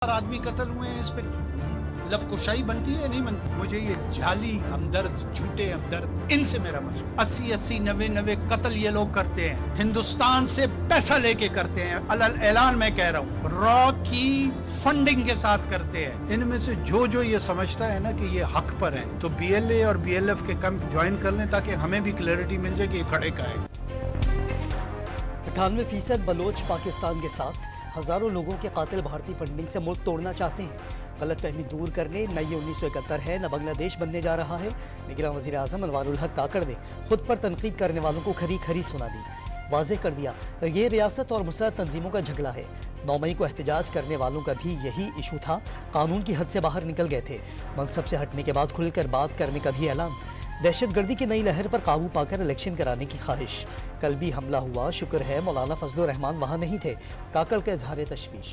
आदमी कत्ल हुए हैं, इस पे लबकुशाई बनती है नहीं बनती? मुझे ये जाली हमदर्द, झूठे हमदर्द, इनसे मेरा मसला। 80-80, 90-90 कत्ल ये लोग करते हैं, हिंदुस्तान से पैसा लेके करते हैं, अलल ऐलान मैं कह रहा हूँ, रॉ की फंडिंग के साथ करते हैं। इनमें से जो ये समझता है ना कि ये हक पर है, तो BLA और BLF के कैंप ज्वाइन कर लें ताकि हमें भी क्लैरिटी मिल जाए कि ये खड़े का है। 98% बलोच पाकिस्तान के साथ, हजारों लोगों के कातिल भारतीय फंडिंग से मुल्क तोड़ना चाहते हैं। गलत फहमी दूर करने न ये 1971 है न बांग्लादेश बनने जा रहा है। निगरान वज़ीर आज़म अनवारुल हक काकड़ ने खुद पर तनकीद करने वालों को खरी खरी सुना दी, वाज़ेह कर दिया ये रियासत और मुसलत तंजीमों का झगड़ा है। 9 मई को एहतजाज करने वालों का भी यही इशू था, कानून की हद से बाहर निकल गए थे। मनसब से हटने के बाद खुलकर बात करने का भी ऐलान। दहशतगर्दी की नई लहर पर काबू पाकर इलेक्शन कराने की ख्वाहिश। कल भी हमला हुआ, शुक्र है मौलाना फजलुर रहमान वहाँ नहीं थे, काकड़ का इजहार तशवीश।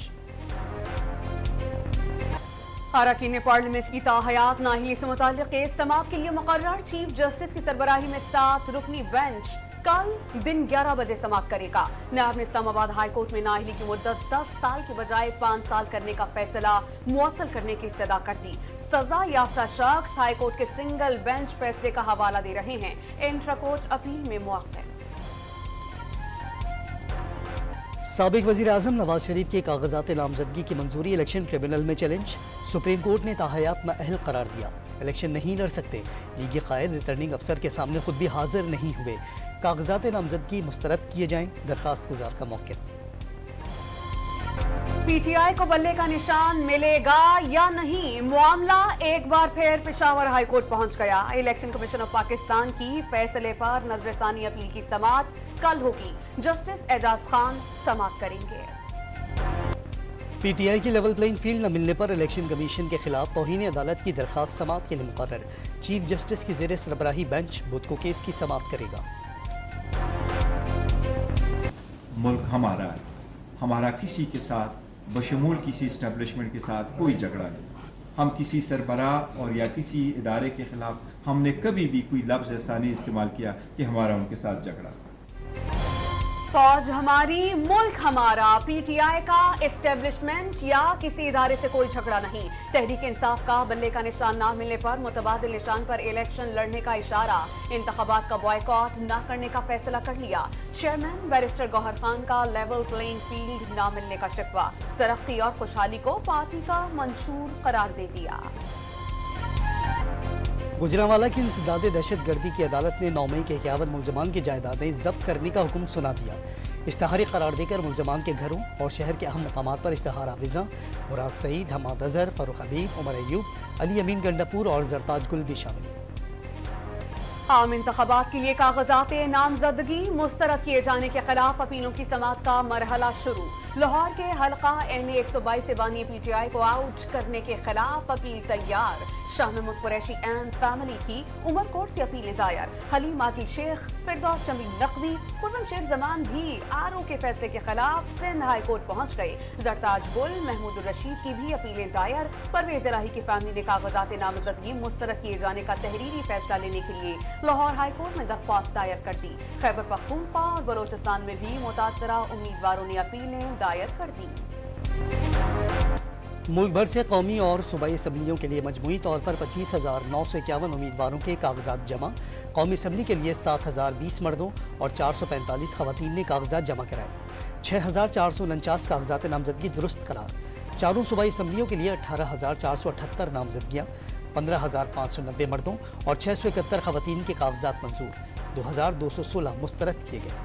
अरकान पार्लियामेंट की ताहयात नाअहली से मुताल्लिक़ केस समाअत के लिए मुकर्रर चीफ जस्टिस की सरबराही में 7 रुकनी बेंच कल दिन 11 बजे समाअत करेगा। नायब ने इस्लामाबाद हाई कोर्ट में नाअहली की मुद्दत 10 साल के बजाय 5 साल करने का फैसला मुअत्तल करने की इस्तदा कर दी। सजा याफ्ता शख्स हाई कोर्ट के सिंगल बेंच फैसले का हवाला दे रहे हैं। इंट्रा कोर्ट अपील में मुअक्कद। साबिक वज़ीर आज़म नवाज शरीफ के कागजात नामजदगी की मंजूरी इलेक्शन ट्रिब्यूनल में चैलेंज। सुप्रीम कोर्ट ने ताहयात नाअहल करार दिया, इलेक्शन नहीं लड़ सकते। लीगी कायद रिटर्निंग अफसर के सामने खुद भी हाजिर नहीं हुए। कागजात नामजदगी मुस्तरद किए जाएं, दरखास्त गुजार का मौक़िफ़। PTI को बल्ले का निशान मिलेगा या नहीं, मामला एक बार फिर पेशावर हाई कोर्ट पहुंच गया। इलेक्शन कमीशन ऑफ पाकिस्तान की फैसले पर नजरसानी अपील की समाअत कल होगी। जस्टिस एजाज खान समाअत करेंगे। PTI की लेवल प्लेइंग फील्ड न मिलने पर इलेक्शन कमीशन के खिलाफ तौहीन अदालत की दरखास्त समाअत के लिए मुकर्रर। चीफ जस्टिस की ज़ेर सरबराही बेंच बुध को केस की समाअत करेगा। मुल्क हमारा है, हमारा किसी के साथ बशमूल किसी इस्टेब्लिशमेंट के साथ कोई झगड़ा नहीं। हम किसी सरबराह और या किसी इदारे के खिलाफ हमने कभी भी कोई लफ्ज़ ऐसा नहीं इस्तेमाल किया कि हमारा उनके साथ झगड़ा। फौज हमारी, मुल्क हमारा, PTI का एस्टेब्लिशमेंट या किसी इदारे से कोई झगड़ा नहीं। तहरीक इंसाफ का बल्ले का निशान ना मिलने पर मुतबादिल निशान पर इलेक्शन लड़ने का इशारा। इंतखाबात का बॉयकॉट न करने का फैसला कर लिया। चेयरमैन बैरिस्टर गौहर खान का लेवल प्लेइंग फील्ड ना मिलने का शिकवा। तरक्की और खुशहाली को पार्टी का मंशूर करार दे दिया। गुजरांवाला की इंसदाद दहशतगर्दी की अदालत ने 9 मई के 51 मुलजमान की जायदादें जब्त करने का हुक्म सुना दिया। इश्तहारी करार देकर मुलजमान के घरों और शहर के अहम मकामात पर इश्तहार आविज़ा मुराद सईद, हमाद अजहर, फरूख हबीब, उमर अयूब, अली अमीन गंडापुर और जरताज गुल भी शामिल। आम इंतखाबात के लिए कागजात नामजदगी मुस्तरद किए जाने के खिलाफ अपीलों की समाअत का मरहला शुरू। लाहौर के हल्का NA 122 से बानी PTI को आउट करने के खिलाफ अपील तैयार। शाह महमूद कुरैशी एंड फैमिली की उमर कोर्ट से अपीलें दायर। हलीम आदिल शेख, फिरदौस जमील नकवी, कुर्रम शेर जमान भी RO के फैसले के खिलाफ सिंध हाई कोर्ट पहुंच गए। जरताज गुल, महमूद रशीद की भी अपीलें दायर। परवेज इलाही की फैमिली ने कागजात नामजदगी मुस्तरद किए जाने का तहरीरी फैसला लेने के लिए लाहौर हाई कोर्ट में दरख्वास्त दायर कर दी। खैबर पख्तूनख्वा और बलोचिस्तान में भी मुतासरा उम्मीदवारों ने अपीलें दायर कर दी। मुल्क भर से कौमी और सूबाई असम्बलियों के लिए मजमूई तौर पर 25,951 उम्मीदवारों के कागजात जमा। कौमी असम्बली के लिए 7,020 मर्दों और 445 खवातीन ने कागजात जमा कराए। 6,449 कागजात नामजदगी दुरुस्त करार। चारों सूबाई असम्बलियों के लिए 18,478 नामजदगियाँ, 15,590 मर्दों और 671 खवातीन के कागजात मंजूर। 2,216 मुस्तरद किए गए।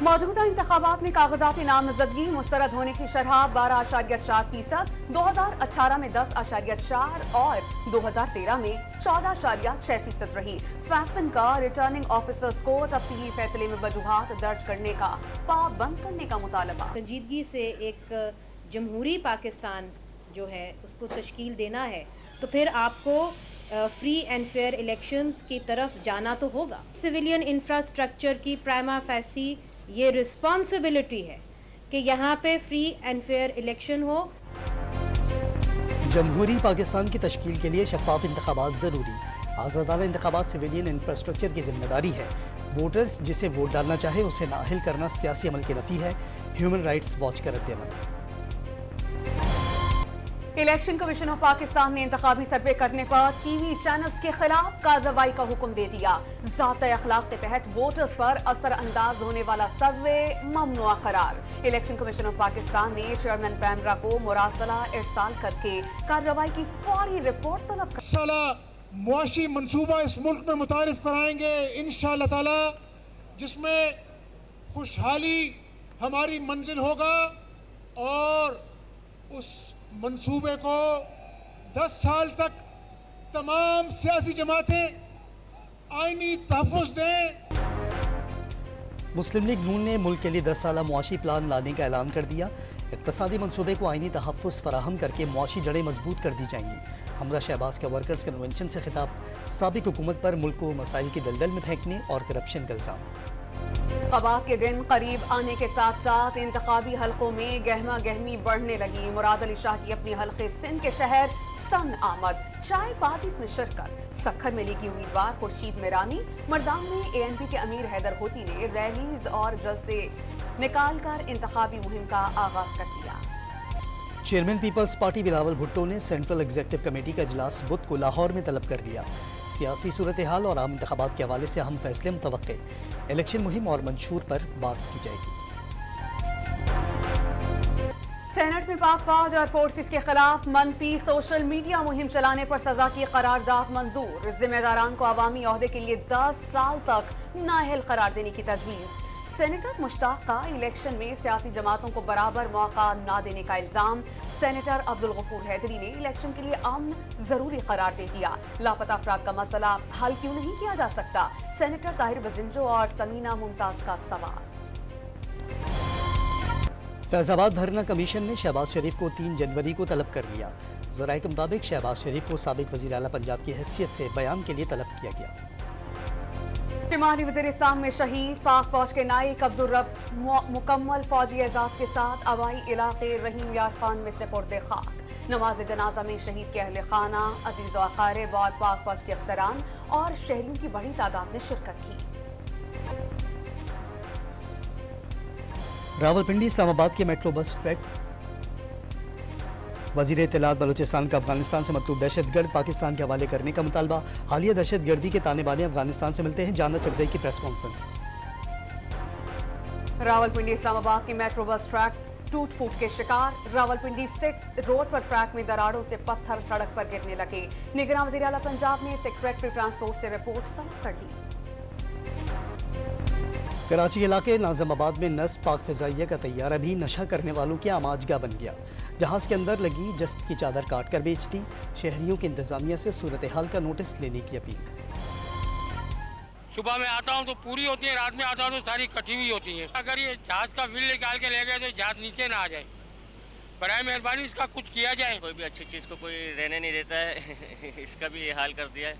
मौजूदा इंतखाबात में कागजात नामजदगी मुस्तरद होने की शरह 12.4%, 2018 में 10.4% और 2013 में 14.6% रही। फैफन का रिटर्निंग ऑफिसर्स को तफसीली फैसले में वजूहात दर्ज करने का पाबंद करने का मुतालबा। संजीदगी से एक जमहूरी पाकिस्तान जो है उसको तश्कील देना है तो फिर आपको फ्री एंड फेयर इलेक्शंस की तरफ जाना तो होगा। सिविलियन इंफ्रास्ट्रक्चर की प्राइमा फैसी ये रिस्पॉन्सिबिलिटी है कि यहाँ पे फ्री एंड फेयर इलेक्शन हो। जमहूरी पाकिस्तान की तश्कील के लिए शफाफ इंतखाबात ज़रूरी। आज़ादाना इंतखाबात सिविलियन इंफ्रास्ट्रक्चर की जिम्मेदारी है। वोटर्स जिसे वोट डालना चाहे उसे नाअहल करना सियासी अमल की नफ़ी है। ह्यूमन राइट्स वॉच का रद्द अमल। इलेक्शन कमीशन ऑफ पाकिस्तान ने इंतखाबी सर्वे करने पर टीवी चैनल्स के खिलाफ कार्रवाई का हुक्म दे दिया। ज़ात अखलाक के तहत वोटर्स पर असरअंदाज होने वाला सर्वे ममनुआ करार। इलेक्शन कमीशन ऑफ पाकिस्तान ने चेयरमैन पैमरा को मुरासला इरसाल करके कार्रवाई की फौरी रिपोर्ट तलब कर मुआशी मंसूबा इस मुल्क में मुतारिफ कराएंगे इंशाअल्लाह ताला, जिसमें खुशहाली हमारी मंजिल होगा और उस मंसूबे को 10 साल तक तमाम सियासी जमातें आईनी तहफ़्फ़ुज़ दें। मुस्लिम लीग नून ने मुल्क के लिए 10 साला मुआशी प्लान लाने का ऐलान कर दिया। इक़्तिसादी मंसूबे को आईनी तहफ़्फ़ुज़ फराहम करके मुआशी जड़ें मजबूत कर दी जाएंगी। हमजा शहबाज का वर्कर्स कन्वेंशन से खिताब, साबिक़ हुकूमत पर मुल्क को मसाइल की दलदल में फेंकने और करप्शन का इल्ज़ाम। कबा के दिन करीब आने के साथ साथ इंतखाबी हलकों में गहमा गहमी बढ़ने लगी। मुराद अली शाह की अपने हलके सिंध के शहर सन आमद। चाय पार्टीज में शिरकत। सखर में लीगी उम्मीदवार खुर्शीद मीरानी। मरदान में ANP के अमीर हैदर होती ने रैलीज और जलसे निकालकर इंतखाबी मुहिम का आगाज कर दिया। Chairman Peoples Party Bilawal Bhutto ने सेंट्रल एग्जीक्यूटिव कमेटी का इजलास बुध को लाहौर में तलब कर लिया। सियासी सूरत हाल और आम इंतखाबात के हवाले से अहम फैसले मुतवक्के। इलेक्शन मुहिम और मंशूर पर बात की जाएगी। सेनेट में पाक फौज और फोर्सेस के खिलाफ मनफी सोशल मीडिया मुहिम चलाने पर सजा की करारदाद मंजूर। जिम्मेदारान को अवामी ओहदे के लिए 10 साल तक नाअहल करार देने की तजवीज़। सेनेटर मुश्ताक का इलेक्शन में सियासी जमातों को बराबर मौका न देने का इल्जाम। सेनेटर अब्दुल गफूर हैदरी ने इलेक्शन के लिए अमन जरूरी करार दे दिया। लापता अफराद का मसला हल क्यों नहीं किया जा सकता? सेनेटर ताहिर बजिंजो और समीना मुमताज का सवाल। फैजाबाद धरना कमीशन ने शहबाज शरीफ को 3 जनवरी को तलब कर लिया। ज़राए के मुताबिक शहबाज शरीफ को साबिक वज़ीर आला पंजाब की हैसियत से बयान के लिए तलब किया गया। शुमाली वज़ीरिस्तान में शहीद पाक फौज के नायक अब्दुल रब मुकम्मल फौजी एजाज के साथ अवाई इलाके रहीम यार खान में सुपुर्द खाक। नमाज जनाजा में शहीद के अहले खाना, अजीज़ व अकारिब और पाक फौज के अफसरान और शहरियों की बड़ी तादाद ने शिरकत की। रावलपिंडी इस्लामाबाद के मेट्रो बस ट्रैक वज़ीर इत्तलात बलूचिस्तान का अफगानिस्तान से मतलूब दहशतगर्द पाकिस्तान के हवाले करने का मुतालबा। हालिया दहशतगर्दी के ताने बाने अफगानिस्तान से मिलते हैं। जाना चकजई की प्रेस कॉन्फ्रेंस। रावलपिंडी इस्लामाबाद की मेट्रो बस ट्रैक टूट फूट के शिकार। रावलपिंडी 6 रोड पर ट्रैक में दरारों से पत्थर सड़क पर गिरने लगे। निगरान वज़ीर आला पंजाब ने सेक्रेटरी ट्रांसपोर्ट से रिपोर्ट तलब कर ली। कराची इलाके नाज़िमाबाद में नस्ब पाक फ़िज़ाइया का तैयारा भी नशा करने वालों की आमाजगा बन गया। जहाज़ के अंदर लगी जस्त की चादर काट कर बेच दी। शहरियों की इंतजामिया से सूरत हाल का नोटिस लेने की अपील। सुबह में आता हूँ तो पूरी होती है, रात में आता हूँ तो सारी कटी हुई होती है। अगर ये जहाज़ का बिल निकाल के ले गए तो जहाज़ नीचे ना आ जाए। बराए मेहरबानी इसका कुछ किया जाए। कोई भी अच्छी चीज़ को कोई रहने नहीं देता है। इसका भी ये हाल कर दिया है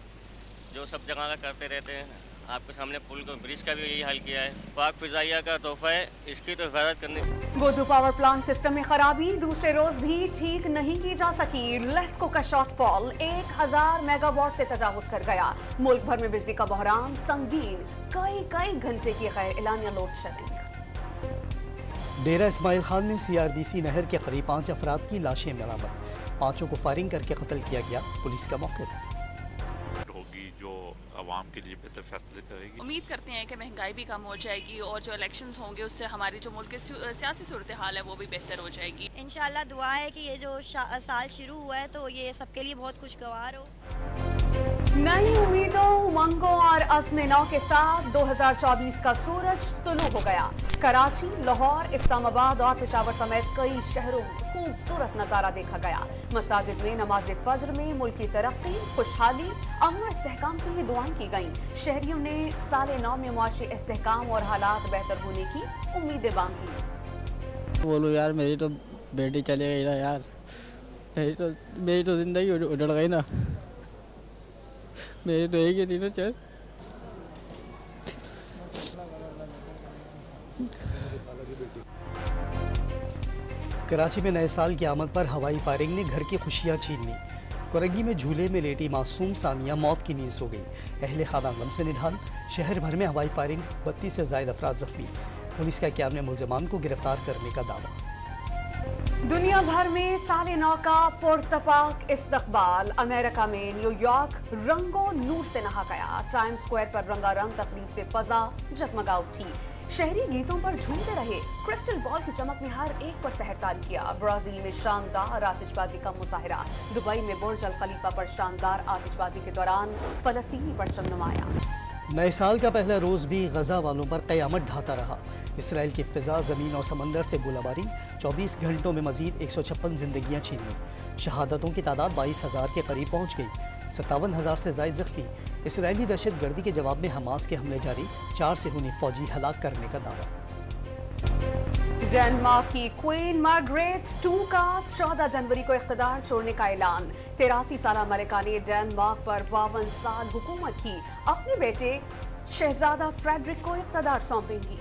जो सब जगह का करते रहते हैं। आपके सामने पुल को ब्रिज का भी यही हाल किया है। पाक फ़िज़ाइया का तोहफा है, इसकी तो हिफाजत करनी। गोदू पावर प्लांट सिस्टम में खराबी दूसरे रोज भी ठीक नहीं की जा सकी। लेस्को का शॉर्टफॉल 1000 मेगावाट से तजावुज कर गया। मुल्क भर में बिजली का बहरान संगीन। कई घंटे की गैर एलानिया लोड शेडिंग। डेरा इस्माइल खान में CRBC नहर के करीब 5 अफराद की लाशें बरामद। 5 को फायरिंग करके कत्ल किया गया। पुलिस का मौक़िफ़। आवाम के लिए बेहतर फैसले करेगी। उम्मीद करते हैं कि महंगाई भी कम हो जाएगी और जो इलेक्शंस होंगे उससे हमारी जो मुल्क की सियासी सूरत हाल है वो भी बेहतर हो जाएगी। इंशाल्लाह दुआ है कि ये जो साल शुरू हुआ है तो ये सबके लिए बहुत खुशगवार हो। नई उम्मीदों, उमंगों और अज़्म नौ के साथ 2024 का सूरज तुलू हो गया। कराची, लाहौर, इस्लामाबाद और पेशावर समेत कई शहरों में खूबसूरत नजारा देखा गया। मसाजिद में नमाज फज्र में मुल्क की तरक्की, खुशहाली, अमन इस्तेहकाम के लिए दुआएं की गईं। शहरियों ने साल नौ में मुआशी इस्तेहकाम और हालात बेहतर होने की उम्मीदें बांधी। बोलो यार, मेरी तो बेटी चले गई ना यार, मेरी तो जिंदगी उजड़ गई ना, मेरी तो एक ही थी ना। चल कराची में नए साल की आमद पर हवाई फायरिंग ने घर की खुशियां छीन ली। कोरंगी में झूले में लेटी मासूम सानिया मौत की नींद सो गई। अहले खाना गम से निढाल। शहर भर में हवाई फायरिंग 32 से ज़ायद अफराद जख्मी। पुलिस का 91 मुलजमान को गिरफ्तार करने का दावा। दुनिया भर में साले 9 का पुरतपाक इस्तकबाल। अमेरिका में न्यूयॉर्क रंगो नूर से नहा गया। टाइम स्क्वायर पर रंगारंग तकरीब से फजा जगमगा उठी। शहरी गीतों पर झूमते रहे। क्रिस्टल बॉल की चमक ने हर एक पर सहरतारी किया। ब्राजील में शानदार आतिशबाजी का मुजाहिरा। दुबई में बुर्ज अल खलीफा पर शानदार आतिशबाजी के दौरान फलस्तीनी परचम नुमाया। नए साल का पहला रोज भी गजा वालों पर कयामत ढाता रहा। इसराइल की फिजा, जमीन और समंदर से गोलाबारी। 24 घंटों में मजीद 156 जिंदगियां छीन ली। शहादतों की तादाद 22,000 के करीब पहुंच गई। 57,000 से ज्यादा जख्मी। इसराइली दहशत गर्दी के जवाब में हमास के हमले जारी। 4 से हुनी फौजी हलाक करने का दावा। डेनमार्क की क्वीन मार्गरेट 2 का 14 जनवरी को इख्तिदार छोड़ने का ऐलान। 83 साल मलिका ने डेनमार्क पर 52 साल हुकूमत की। अपने बेटे शहजादा फ्रेडरिक को इख्तिदार सौंपेंगी।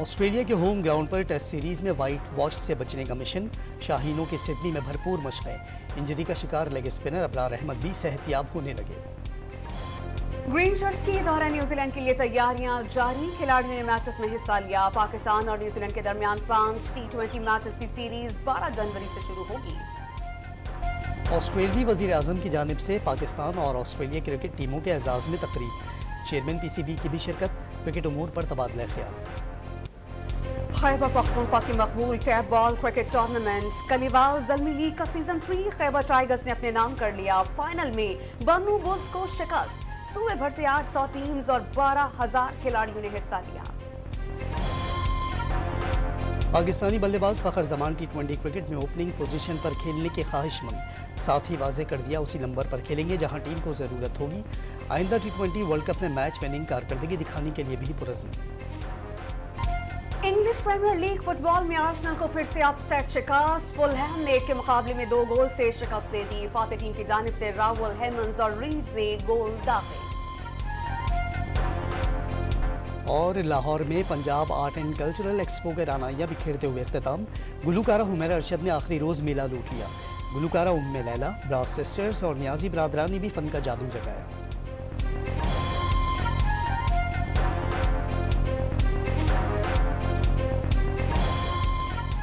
ऑस्ट्रेलिया के होम ग्राउंड पर टेस्ट सीरीज में व्हाइट वॉश से बचने का मिशन। शाहीनों के सिडनी में भरपूर मशक़ें। इंजरी का शिकार लेग स्पिनर अबरार अहमद भी सेहतियाब होने लगे। ग्रीन शर्ट्स की दौरा न्यूजीलैंड के लिए तैयारियां जारी। खिलाड़ियों ने मैचेस में हिस्सा लिया। पाकिस्तान और न्यूजीलैंड के दरमियान 5 T20 मैचेस की सीरीज 12 जनवरी से शुरू होगी। ऑस्ट्रेलियाई वज़ीर आज़म की जानिब से पाकिस्तान और ऑस्ट्रेलिया क्रिकेट टीमों के एजाज़ में तकरीब। चेयरमैन PCB की भी शिरकत। क्रिकेट उमूर पर तबादला ख्याल। खैबर पख्तूनख्वा की मकबूल tape ball cricket tournament Kaliwal Zalmi League का सीजन 3 खैबर टाइगर्स ने अपने नाम कर लिया। फाइनल में बन्नू बुल्स को शिकस्त। सूबे भर से 800 टीम्स और 12,000 खिलाड़ियों ने हिस्सा लिया। पाकिस्तानी बल्लेबाज फखर जमान T20 क्रिकेट में ओपनिंग पोजीशन पर खेलने की ख्वाहिशमंद। साथ ही वाजे कर दिया उसी नंबर पर खेलेंगे जहां टीम को जरूरत होगी। आइंदा T20 वर्ल्ड कप में मैच विनिंग कारकर्दगी दिखाने के लिए भी पुरज़्म। इंग्लिश प्रीमियर लीग फुटबॉल में आर्सेनल को फिर से अपसेट शिकस्त। फुलहैम ने 1 के मुकाबले में 2 गोल से शिकस्त दे दी। फाते टीम की जानिब से रावल हेमंस और रीड्स ने गोल दाखिल। और लाहौर में Punjab art and cultural expo के रानाइयां बिखेरते हुए इख्तिताम। गुलूकारा हुमैरा अरशद ने आखिरी रोज मेला लूट लिया। गुलूकारा उम्मे लैला, ब्रास सिस्टर्स और न्याजी बरादरान ने भी फन का जादू जगाया।